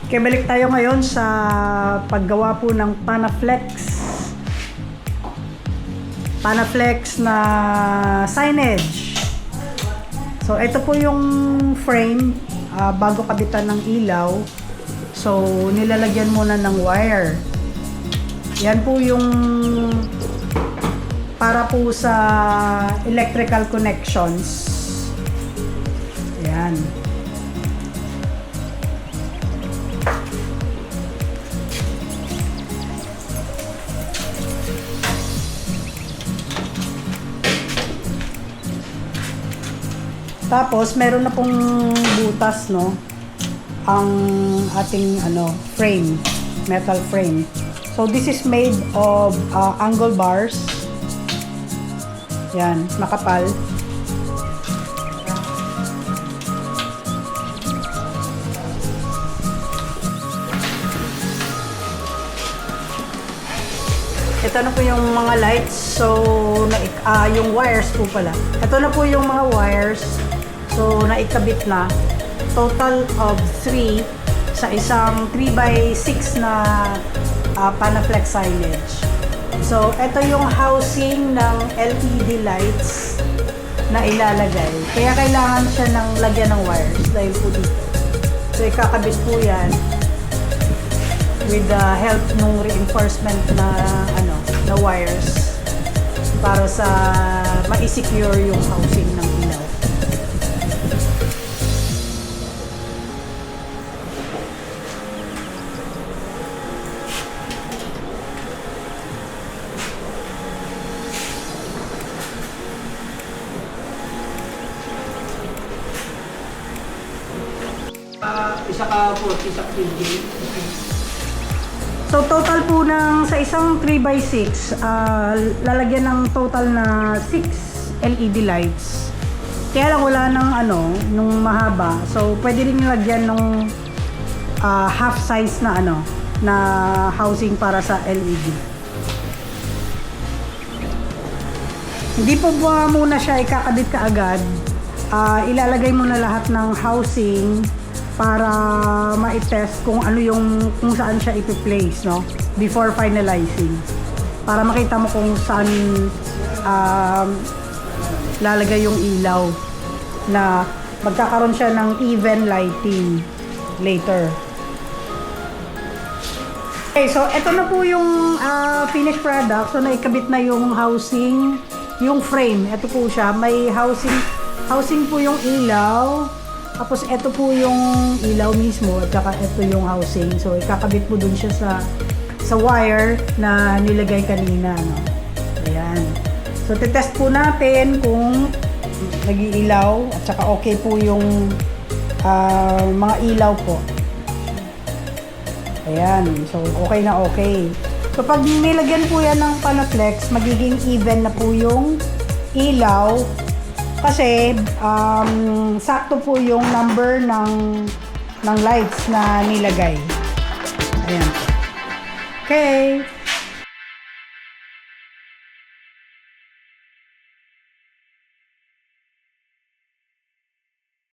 Okay, balik tayo ngayon sa paggawa po ng Panaflex na signage. So, ito po yung frame bago kabitan ng ilaw. So, nilalagyan muna ng wire. Yan po yung para po sa electrical connections. Yan. Tapos, meron na pong butas, no? Ang ating, frame. Metal frame. So, this is made of angle bars. Yan, makapal. Ito na po yung mga lights. So, yung wires po pala. Ito na po yung mga wires. So, naikabit na. Total of 3 sa isang 3x6 na Panaflex signage. So, ito yung housing ng LED lights na ilalagay. Kaya kailangan siya ng lagyan ng wires dahil po dito. So, ikakabit po yan with the help ng reinforcement na wires para sa ma-secure yung housing ng ilaw. Isa ka 40, isa ka 50. So, total po ng sa isang 3x6, lalagyan ng total na 6 LED lights. Kaya lang wala ng nung mahaba. So, pwede rin lagyan ng half size na na housing para sa LED. Hindi po ba muna siya ikakabit kaagad. Ilalagay muna lahat ng housing para ma-test kung kung saan siya ipi-place, no? Before finalizing. Para makita mo kung saan lalagay yung ilaw na magkakaroon siya ng even lighting later. Okay, so ito na po yung finished product. So naikabit na yung housing, yung frame. Ito po siya, may housing po yung ilaw. Tapos ito po yung ilaw mismo at saka ito yung housing. So ikakabit po dun siya sa wire na nilagay kanina, no? Ayan. So titest po natin kung nag-iilaw at saka okay po yung mga ilaw po. Ayan. So okay na okay. So pag nilagyan po yan ng Panaflex, magiging even na po yung ilaw. Kasi sakto po yung number ng lights na nilagay. Ayan. Okay.